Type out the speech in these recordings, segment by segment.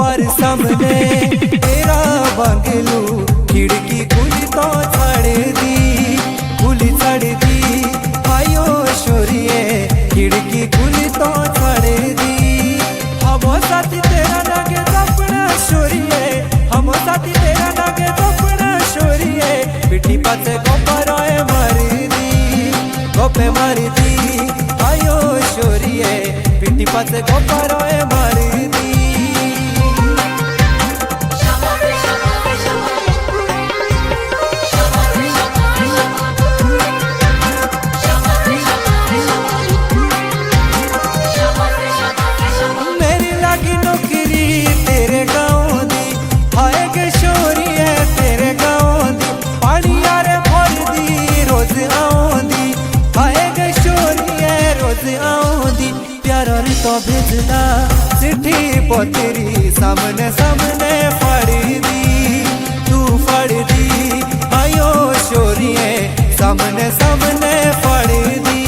द्वार सामने तेरा बंगलू खिड़की खुली तो छड़ दी खुली छड़ दी आयो शोरिए खिड़की खुली तो छड़ दी हम साथी तेरा लगे सपना शोरिए हम साथी तेरा लगे सपना शोरिए पिठी पासे गोपरोए मारी दी गोपे मारी दी आयो शोरिए पिठी पासे गोपरोए मारी दी तो भेजना चिट्ठी पोतरी सामने सामने फाड़ी दी तू फाड़ी दी आयो शोरिए सामने सामने फाड़ी दी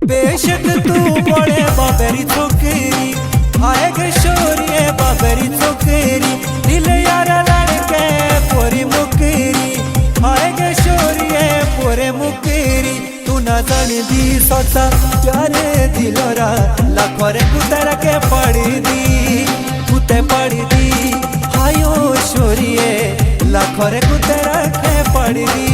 बेशक तू बड़े बाबेरी छोकरी आए गे शोरिए बाबेरी छोकरी दिल यार लड़के पूरी मुकरी आए गे शोरिए पूरे मुकरी तू ना जान दी सोचा प्यारे दिलोरा लाखों रे कुतर के पड़ी दी कुते पड़ी दी आयो शोरिए लाखों रे कुतर के पड़ी दी